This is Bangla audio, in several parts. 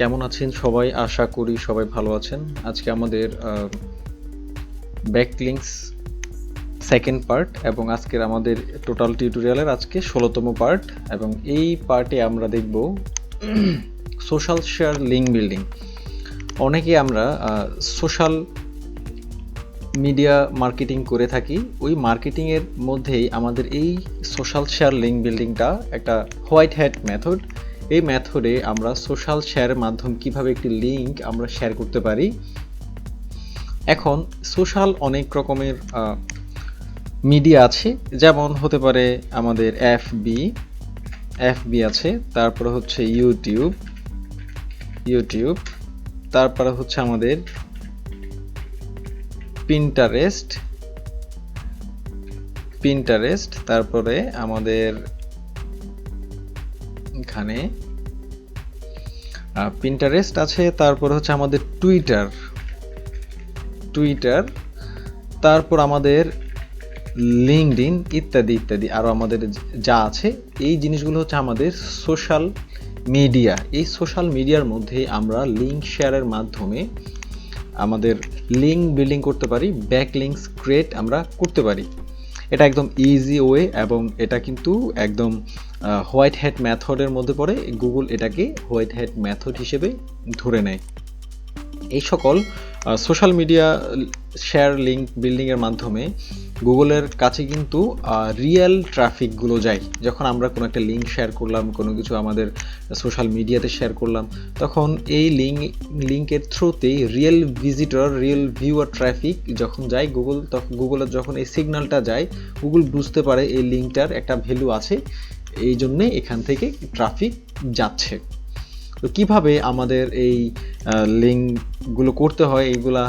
কেমন আছেন সবাই? আশা করি সবাই ভালো আছেন। আজকে আমাদের ব্যাকলিংকস সেকেন্ড পার্ট এবং আজকের আমাদের টোটাল টিউটোরিয়ালের আজকে ১৬তম পার্ট এবং এই পার্টে আমরা দেখব সোশ্যাল শেয়ার লিঙ্ক বিল্ডিং। অনেকে আমরা সোশ্যাল মিডিয়া মার্কেটিং করে থাকি। ওই মার্কেটিংয়ের মধ্যেই আমাদের এই সোশ্যাল শেয়ার লিঙ্ক বিল্ডিংটা একটা হোয়াইট হ্যাট মেথড। এই মেথডে আমরা সোশ্যাল শেয়ারের মাধ্যমে কিভাবে একটি লিঙ্ক আমরা শেয়ার করতে পারি। এখন সোশ্যাল অনেক রকমের মিডিয়া আছে, যেমন হতে পারে আমাদের এফবি আছে, তারপরে হচ্ছে ইউটিউব, তারপরে হচ্ছে আমাদের পিন্টারেস্ট, তারপরে আমাদের এখানে পিন্টারেস্ট আছে, তারপর হচ্ছে আমাদের টুইটার, তারপর আমাদের লিঙ্কডইন ইত্যাদি ইত্যাদি আরও আমাদের যা আছে। এই জিনিসগুলো হচ্ছে আমাদের সোশ্যাল মিডিয়া। এই সোশ্যাল মিডিয়ার মধ্যে আমরা লিঙ্ক শেয়ারের মাধ্যমে আমাদের লিঙ্ক বিল্ডিং করতে পারি, ব্যাকলিংকস ক্রিয়েট আমরা করতে পারি। এটা একদম ইজি ওয়ে এবং এটা কিন্তু একদম হোয়াইট হ্যাট মেথডের মধ্যে পড়ে। গুগল এটাকে হোয়াইট হ্যাট মেথড হিসেবে ধরে নেয়। এই সকল সোশ্যাল মিডিয়া শেয়ার লিঙ্ক বিল্ডিংয়ের মাধ্যমে গুগলের কাছে কিন্তু রিয়েল ট্রাফিকগুলো যায়। যখন আমরা কোনো একটা লিঙ্ক শেয়ার করলাম, কোনো কিছু আমাদের সোশ্যাল মিডিয়াতে শেয়ার করলাম, তখন এই লিঙ্কের থ্রুতেই real visitor, real viewer traffic যখন যায় গুগলের যখন এই সিগন্যালটা যায়, গুগল বুঝতে পারে এই লিঙ্কটার একটা ভ্যালু আছে, এই জন্যে এখান থেকে ট্রাফিক যাচ্ছে। তো কীভাবে আমাদের এই লিঙ্কগুলো করতে হয়, এইগুলা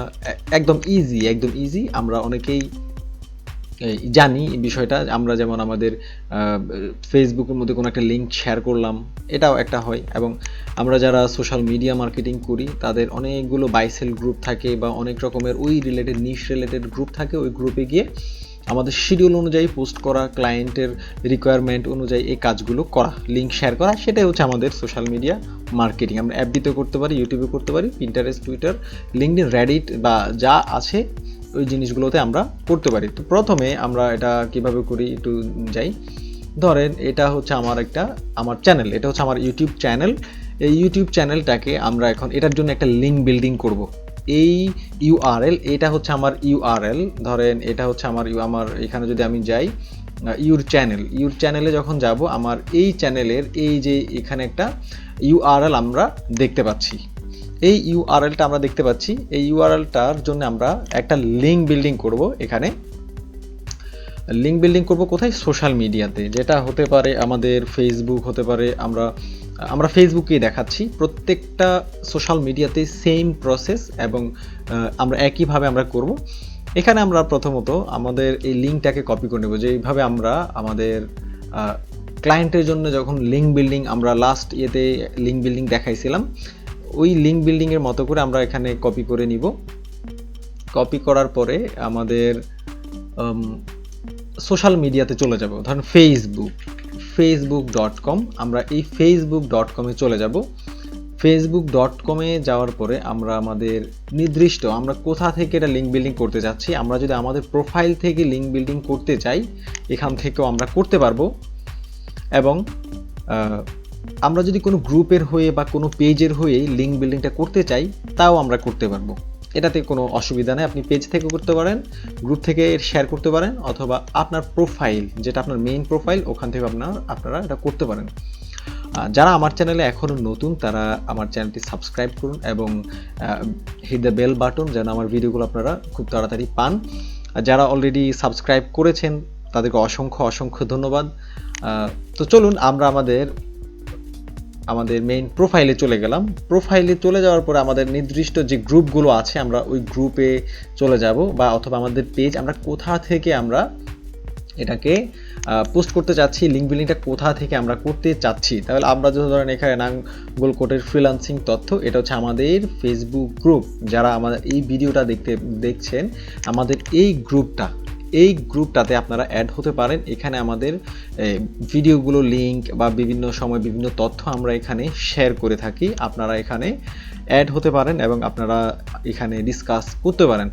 একদম ইজি। আমরা অনেকেই জানি এই বিষয়টা। আমরা যেমন আমাদের ফেসবুকের মধ্যে কোনো একটা লিঙ্ক শেয়ার করলাম, এটাও একটা হয়। এবং আমরা যারা সোশ্যাল মিডিয়া মার্কেটিং করি তাদের অনেকগুলো বাইসেল গ্রুপ থাকে বা অনেক রকমের ওই নিশ রিলেটেড গ্রুপ থাকে। ওই গ্রুপে গিয়ে আমাদের শিডিউল অনুযায়ী পোস্ট করা, ক্লায়েন্টের রিকোয়ারমেন্ট অনুযায়ী এই কাজগুলো করা, লিঙ্ক শেয়ার করা, সেটাই হচ্ছে আমাদের সোশ্যাল মিডিয়া মার্কেটিং। আমরা এফবিতে করতে পারি, ইউটিউবে করতে পারি, পিন্টারেস্ট, টুইটার, লিঙ্কডইন, রেডিট বা যা আছে ওই জিনিসগুলোতে আমরা করতে পারি। তো প্রথমে আমরা এটা কিভাবে করি একটু যাই। ধরেন এটা হচ্ছে আমার চ্যানেল, এটা হচ্ছে আমার ইউটিউব চ্যানেল। এই ইউটিউব চ্যানেলটাকে আমরা এখন এটার জন্য একটা লিঙ্ক বিল্ডিং করব। এই ইউআরএল, এটা হচ্ছে আমার ইউআরএল। ধরেন এটা হচ্ছে আমার এখানে যদি আমি যাই ইউর চ্যানেলে যখন যাব, আমার এই চ্যানেলের এই যে এখানে একটা ইউআরএল আমরা দেখতে পাচ্ছি। এই ইউআরএলটা আমরা দেখতে পাচ্ছি। এই ইউআরএলটার জন্য আমরা একটা লিঙ্ক বিল্ডিং করব। এখানে লিঙ্ক বিল্ডিং করব কোথায়? সোশ্যাল মিডিয়াতে, যেটা হতে পারে আমাদের ফেসবুক, হতে পারে আমরা ফেসবুকেই দেখাচ্ছি। প্রত্যেকটা সোশ্যাল মিডিয়াতে সেম প্রসেস এবং আমরা একইভাবে আমরা করব। এখানে আমরা প্রথমত আমাদের এই লিঙ্কটাকে কপি করে নেব। যেইভাবে আমরা আমাদের ক্লায়েন্টের জন্য যখন লিঙ্ক বিল্ডিং আমরা লাস্ট ইয়েতে লিঙ্ক বিল্ডিং দেখাইছিলাম, ওই লিঙ্ক বিল্ডিংয়ের মতো করে আমরা এখানে কপি করে নিব। কপি করার পরে আমাদের সোশ্যাল মিডিয়াতে চলে যাব। ধরুন facebook.com, আমরা এই facebook.com-এ চলে যাব। facebook.com-এ যাওয়ার পরে আমরা আমাদের নির্দিষ্ট আমরা কোথা থেকে এটা লিঙ্ক বিল্ডিং করতে যাচ্ছি। আমরা যদি আমাদের প্রোফাইল থেকে লিঙ্ক বিল্ডিং করতে চাই, এখান থেকেও আমরা করতে পারবো। এবং আমরা যদি কোনো গ্রুপের হয়ে বা কোনো পেজের হয়ে লিঙ্ক বিল্ডিংটা করতে চাই, তাও আমরা করতে পারবো। এটাতে কোনো অসুবিধা নেই। আপনি পেজ থেকে করতে পারেন, গ্রুপ থেকে শেয়ার করতে পারেন, অথবা আপনার প্রোফাইল, যেটা আপনার মেইন প্রোফাইল, ওখান থেকে আপনারা এটা করতে পারেন। যারা আমার চ্যানেলে এখনও নতুন, তারা আমার চ্যানেলটি সাবস্ক্রাইব করুন এবং হিট দ্য বেল বাটন, যেন আমার ভিডিওগুলো আপনারা খুব তাড়াতাড়ি পান। যারা অলরেডি সাবস্ক্রাইব করেছেন তাদেরকে অসংখ্য ধন্যবাদ। তো চলুন আমরা আমাদের মেইন প্রোফাইলে চলে গেলাম। প্রোফাইলে চলে যাওয়ার পরে আমাদের নির্দিষ্ট যে গ্রুপগুলো আছে, আমরা ওই গ্রুপে চলে যাব, বা অথবা আমাদের পেজ, আমরা কোথা থেকে আমরা এটাকে পোস্ট করতে চাচ্ছি, লিঙ্ক বিল্ডিংটা কোথা থেকে আমরা করতে চাচ্ছি। তাহলে আমরা যদি ধরেন এখানে নাঙ্গল কোটের ফ্রিল্যান্সিং তথ্য, এটা হচ্ছে আমাদের ফেসবুক গ্রুপ। যারা আমাদের এই ভিডিওটা দেখছেন, আমাদের এই গ্রুপটা এই গ্রুপটাতে আপনারা অ্যাড হতে পারেন। এখানে আমাদের ভিডিওগুলো লিঙ্ক বা বিভিন্ন সময় বিভিন্ন তথ্য আমরা এখানে শেয়ার করে থাকি। আপনারা এখানে অ্যাড হতে পারেন এবং আপনারা এখানে ডিসকাস করতে পারেন।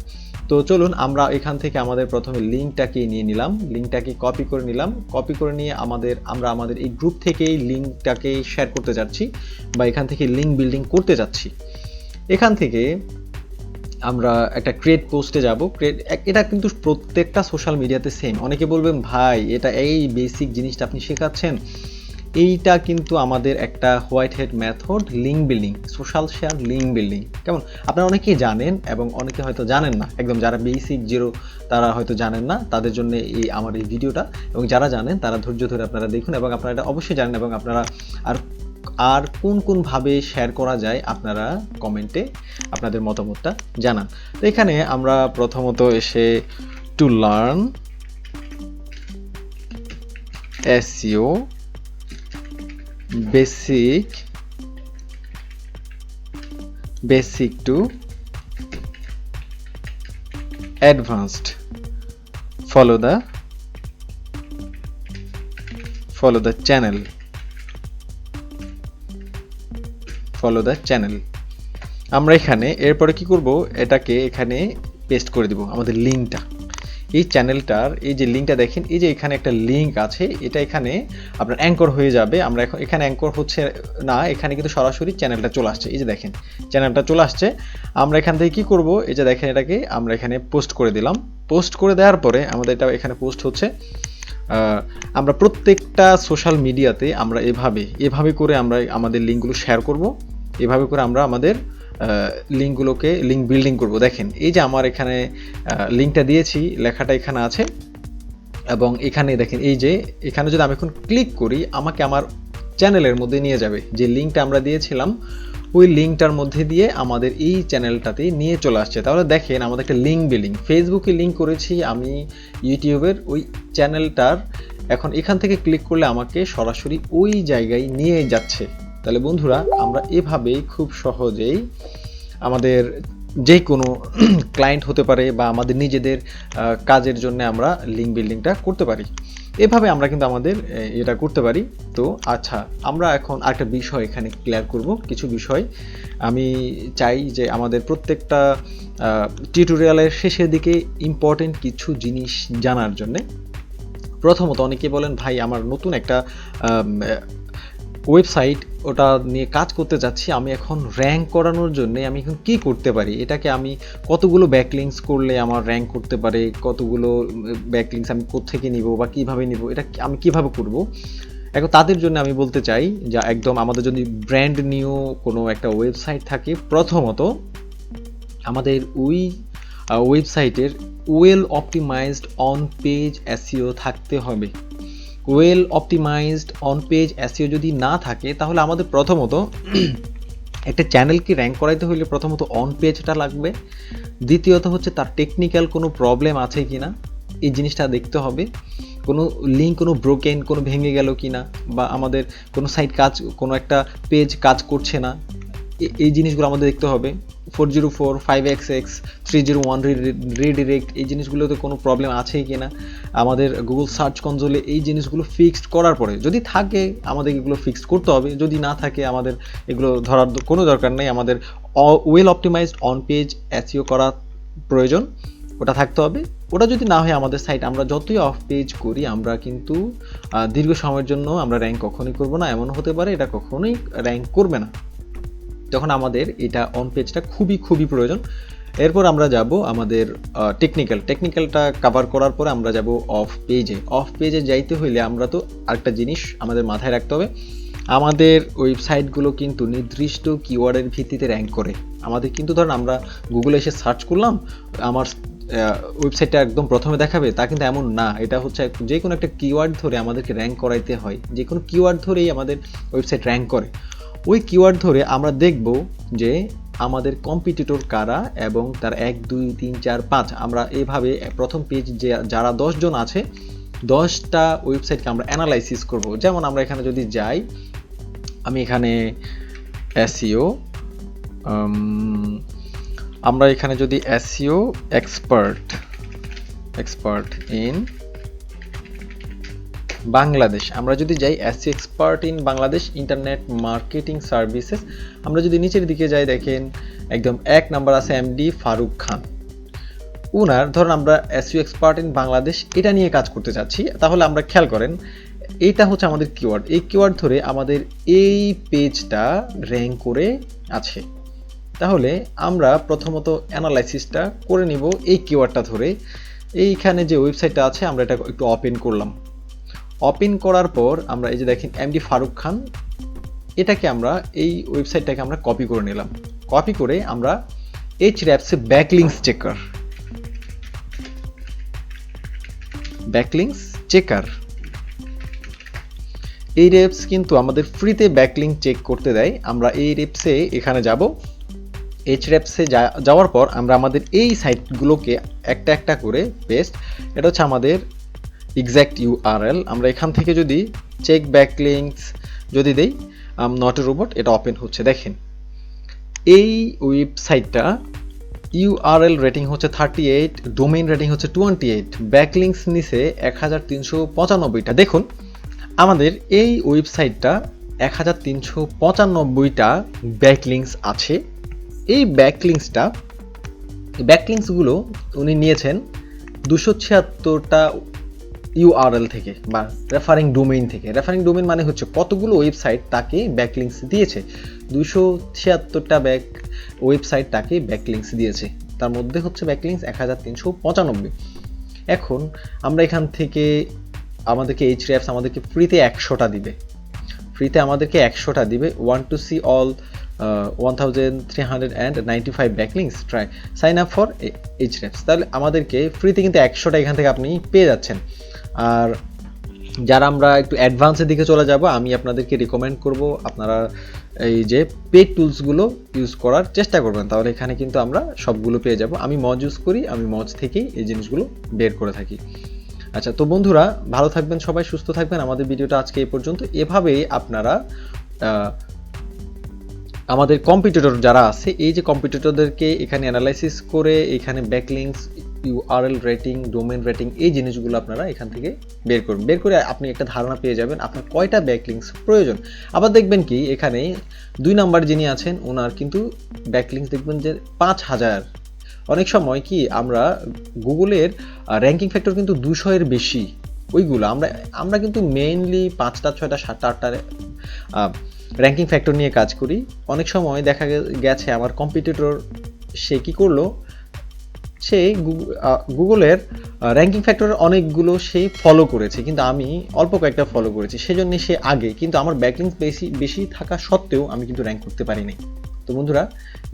তো চলুন আমরা এখান থেকে আমাদের প্রথমে লিঙ্কটাকে নিয়ে নিলাম, লিঙ্কটাকে কপি করে নিলাম, কপি করে নিয়ে আমরা আমাদের এই গ্রুপ থেকেই লিঙ্কটাকে শেয়ার করতে যাচ্ছি বা এখান থেকে লিঙ্ক বিল্ডিং করতে যাচ্ছি। এখান থেকে আমরা একটা ক্রিয়েট পোস্টে যাব। এটা কিন্তু প্রত্যেকটা সোশ্যাল মিডিয়াতে সেম। অনেকে বলবেন ভাই এটা এই বেসিক জিনিসটা আপনি শেখাচ্ছেন, এইটা কিন্তু আমাদের একটা white head method, link building, social share link building. কেমন? আপনারা অনেকেই জানেন এবং অনেকে হয়তো জানেন না, একদম যারা বেসিক জিরো তারা হয়তো জানেন না, তাদের জন্য আমার এই ভিডিওটা। এবং যারা জানেন তারা ধৈর্য ধরে আপনারা দেখুন এবং আপনারা এটা অবশ্যই জানেন এবং আপনারা আর কোন ভাবে শেয়ার করা যায় আপনারা কমেন্টে আপনাদের মতামতটা জানান। তো এখানে আমরা প্রথমত এসে to learn SEO basic to advanced, follow the channel, আমরা এখানে এরপরে কি করব, এটাকে এখানে পেস্ট করে দিব আমাদের লিঙ্কটা। এই চ্যানেলটার এই যে লিঙ্কটা দেখেন, এই যে এখানে একটা লিঙ্ক আছে, এটা এখানে আপনার অ্যাঙ্কর হয়ে যাবে। আমরা এখন এখানে অ্যাঙ্কর হচ্ছে না, এখানে কিন্তু সরাসরি চ্যানেলটা চলে আসছে। এই যে দেখেন চ্যানেলটা চলে আসছে। আমরা এখান থেকে কি করব, এই যে দেখেন এটাকে আমরা এখানে পোস্ট করে দিলাম। পোস্ট করে দেওয়ার পরে আমাদের এটা এখানে পোস্ট হচ্ছে। আমরা প্রত্যেকটা সোশ্যাল মিডিয়াতে আমরা এভাবে করে আমরা আমাদের লিঙ্কগুলো শেয়ার করব, এভাবে করে আমরা আমাদের লিঙ্কগুলোকে লিঙ্ক বিল্ডিং করব। দেখেন এই যে আমার এখানে লিঙ্কটা দিয়েছি, লেখাটা এখানে আছে এবং এখানে দেখেন এই যে এখানে যদি আমি এখন ক্লিক করি আমাকে আমার চ্যানেলের মধ্যে নিয়ে যাবে। যে লিঙ্কটা আমরা দিয়েছিলাম ওই লিঙ্কটার মধ্যে দিয়ে আমাদের এই চ্যানেলটাতে নিয়ে চলে আসছে। তাহলে দেখেন আমাদের একটা লিঙ্ক বিল্ডিং, ফেসবুকে লিঙ্ক করেছি আমি ইউটিউবের ওই চ্যানেলটার, এখন এখান থেকে ক্লিক করলে আমাকে সরাসরি ওই জায়গায় নিয়ে যাচ্ছে। তাহলে বন্ধুরা আমরা এভাবেই খুব সহজেই আমাদের যে কোনো ক্লায়েন্ট হতে পারে বা আমাদের নিজেদের কাজের জন্য আমরা লিঙ্ক বিল্ডিংটা করতে পারি। এভাবে আমরা কিন্তু আমাদের এটা করতে পারি। তো আচ্ছা, আমরা এখন আরেকটা বিষয় এখানে ক্লিয়ার করব। কিছু বিষয় আমি চাই যে আমাদের প্রত্যেকটা টিউটোরিয়ালের শেষের দিকে ইম্পর্টেন্ট কিছু জিনিস জানার জন্যে। প্রথমত অনেকে বলেন ভাই আমার নতুন একটা ওয়েবসাইট, ওটা নিয়ে কাজ করতে যাচ্ছি, আমি এখন র্যাঙ্ক করানোর জন্য আমি এখন কী করতে পারি, এটাকে আমি কতগুলো ব্যাকলিংস করলে আমার র্যাঙ্ক করতে পারে, কতগুলো ব্যাকলিংস আমি কোত্থেকে নিব বা কীভাবে নিব, এটা আমি কিভাবে করব। এখন তাদের জন্য আমি বলতে চাই যে একদম আমাদের যদি ব্র্যান্ড নিউ কোনো একটা ওয়েবসাইট থাকে, প্রথমত আমাদের ওই ওয়েবসাইটের well optimised on page SEO থাকতে হবে। Well optimised on page SEO যদি না থাকে তাহলে আমাদের প্রথমত একটা চ্যানেলকে র্যাঙ্ক করাইতে হলে প্রথমত অন পেজটা লাগবে। দ্বিতীয়ত হচ্ছে তার টেকনিক্যাল কোনো প্রবলেম আছে কিনা এই জিনিসটা দেখতে হবে, কোনো লিঙ্ক কোনো ব্রোকেন কোনো ভেঙে গেল কিনা, বা আমাদের কোনো সাইট কোনো একটা পেজ কাজ করছে না, এই জিনিসগুলো আমাদের দেখতে হবে। 404, 5xx, 301 রিডিরেক্ট, এই জিনিসগুলোতে কোনো প্রবলেম আছে কিনা আমাদের গুগল সার্চ কনসোলে এই জিনিসগুলো ফিক্সড করার পরে, যদি থাকে আমাদের এগুলো ফিক্সড করতে হবে, যদি না থাকে আমাদের এগুলো ধরার কোনো দরকার নেই। আমাদের well optimised on page SEO করা প্রয়োজন, ওটা থাকতে হবে। ওটা যদি না হয় আমাদের সাইট আমরা যতই অফ পেজ করি আমরা কিন্তু দীর্ঘ সময়ের জন্য আমরা র্যাঙ্ক কখনোই করব না। এমন হতে পারে এটা কখনোই র্যাঙ্ক করবে না, তখন আমাদের এটা অন পেজটা খুবই প্রয়োজন। এরপর আমরা যাব আমাদের টেকনিক্যালটা কভার করার পরে আমরা যাব অফ পেজে যাইতে হইলে আমরা তো আরেকটা জিনিস আমাদের মাথায় রাখতে হবে, আমাদের ওয়েবসাইটগুলো কিন্তু নির্দিষ্ট কিওয়ার্ডের ভিত্তিতে র্যাঙ্ক করে। আমাদের কিন্তু ধরেন আমরা গুগলে এসে সার্চ করলাম, আমার ওয়েবসাইটটা একদম প্রথমে দেখাবে তা কিন্তু এমন না। এটা হচ্ছে যে কোনো একটা কিওয়ার্ড ধরে আমাদেরকে র্যাঙ্ক করাইতে হয়, যে কোনো কিওয়ার্ড ধরেই আমাদের ওয়েবসাইট র্যাঙ্ক করে। ওই কিওয়ার্ড ধরে আমরা দেখব যে আমাদের কম্পিটিটর কারা এবং তার 1, 2, 3, 4, 5, আমরা এইভাবে প্রথম পেজ যে যারা 10 জন আছে 10টা ওয়েবসাইটকে আমরা অ্যানালাইসিস করব। যেমন আমরা এখানে যদি যাই, আমি এখানে এসইও, আমরা এখানে যদি SEO expert expert in Bangladesh. আমরা যদি যাই SEO expert in Bangladesh internet marketing services, আমরা যদি নিচের দিকে যাই দেখেন একদম 1 নাম্বার আছে এমডি ফারুক খান। উনার ধরুন আমরা এসইও এক্সপার্ট ইন বাংলাদেশ এটা নিয়ে কাজ করতে চাচ্ছি, তাহলে আমরা খেয়াল করেন এইটা হচ্ছে আমাদের কিওয়ার্ড। এই কিওয়ার্ড ধরে আমাদের এই পেজটা র্যাঙ্ক করে আছে। তাহলে আমরা প্রথমত অ্যানালাইসিসটা করে নিব এই কিওয়ার্ডটা ধরে। এইখানে যে ওয়েবসাইটটা আছে আমরা এটা একটু ওপেন করলাম। ওপেন করার পর আমরা এই যে দেখেন এমডি ফারুক খান, এটাকে আমরা এই ওয়েবসাইটটাকে আমরা কপি করে নিলাম। কপি করে আমরা এইচআরএফসি ব্যাকলিংকস চেকার, ব্যাকলিংকস চেকার এই রেপস কিন্তু আমাদের ফ্রিতে ব্যাকলিংক চেক করতে দেয়। আমরা এই রেপসে এখানে যাব। এইচআরএফসে যাওয়ার পর আমরা আমাদের এই সাইটগুলোকে একটা একটা করে পেস্ট, এটা হচ্ছে আমাদের এক্স্যাক্ট ইউআরএল। আমরা এখান থেকে যদি চেক ব্যাকলিংকস যদি দেই নট এ রোবট, এটা ওপেন হচ্ছে। দেখেন এই ওয়েবসাইটটা ইউআরএল রেটিং হচ্ছে 38, ডোমেইন রেটিং হচ্ছে 28, ব্যাকলিংকস নিচে 1395টা। দেখুন আমাদের এই ওয়েবসাইটটা 1395টা ব্যাকলিংকস আছে। এই ব্যাকলিংকসগুলো উনি নিয়েছেন 276টা ইউআরএল থেকে বা রেফারিং ডোমেইন থেকে। রেফারিং ডোমেইন মানে হচ্ছে কতগুলো ওয়েবসাইট তাকে ব্যাকলিংকস দিয়েছে। 276টা ওয়েবসাইট তাকে ব্যাকলিংকস দিয়েছে, তার মধ্যে হচ্ছে ব্যাকলিংকস 1395। এখন আমরা এখান থেকে আমাদেরকে এইচআরএফস আমাদেরকে ফ্রিতে 100টা দিবে। ফ্রিতে আমাদেরকে 100টা দিবে। Want to see all 1395 backlinks, try sign up for Ahrefs. তাহলে আমাদেরকে ফ্রিতে কিন্তু 100টা এখান থেকে আপনি পেয়ে যাচ্ছেন। আর যারা আমরা একটু অ্যাডভান্সের দিকে চলে যাব, আমি আপনাদেরকে রিকমেন্ড করব আপনারা এই যে পেড টুলসগুলো ইউজ করার চেষ্টা করবেন, তাহলে এখানে কিন্তু আমরা সবগুলো পেয়ে যাব। আমি মজ ইউজ করি, আমি মজ থেকেই এই জিনিসগুলো বের করে থাকি। আচ্ছা, তো বন্ধুরা ভালো থাকবেন, সবাই সুস্থ থাকবেন। আমাদের ভিডিওটা আজকে এই পর্যন্ত। এভাবেই আপনারা আমাদের কম্পিটিটর যারা আছে, এই যে কম্পিটিটরদেরকে এখানে অ্যানালাইসিস করে এখানে backlinks, URL rating, domain rating এই জিনিসগুলো আপনারা এখান থেকে বের করুন। বের করে আপনি একটা ধারণা পেয়ে যাবেন আপনার কয়টা ব্যাকলিংকস প্রয়োজন। আবার দেখবেন কি এখানে 2 নাম্বার যিনি আছেন ওনার কিন্তু ব্যাকলিংকস দেখবেন যে 5000। অনেক সময় কি আমরা গুগলের র্যাঙ্কিং ফ্যাক্টর কিন্তু 200 এর বেশি, ওইগুলো আমরা কিন্তু মেইনলি 5টা 6টা 7টা 8টা র্যাঙ্কিং ফ্যাক্টর নিয়ে কাজ করি। অনেক সময় দেখা গেছে আমার কম্পিটিটর সে কি করলো, সে গুগলের র্যাঙ্কিং ফ্যাক্টরের অনেকগুলো সে ফলো করেছে, কিন্তু আমি অল্প কয়েকটা ফলো করেছি, সেজন্য সে আগে। কিন্তু আমার ব্যাকলিংকস বেশি থাকা সত্ত্বেও আমি কিন্তু র্যাঙ্ক করতে পারি নাই। তো বন্ধুরা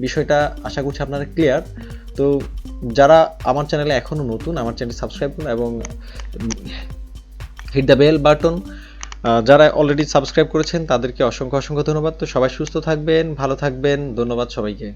বিষয়টা আশা করছি আপনারা ক্লিয়ার। তো যারা আমার চ্যানেলে এখনও নতুন, আমার চ্যানেল সাবস্ক্রাইব করুন এবং হিট দ্য বেল বাটন। যারা অলরেডি সাবস্ক্রাইব করেছেন তাদেরকে অসংখ্য ধন্যবাদ। তো সবাই সুস্থ থাকবেন, ভালো থাকবেন, ধন্যবাদ সবাইকে।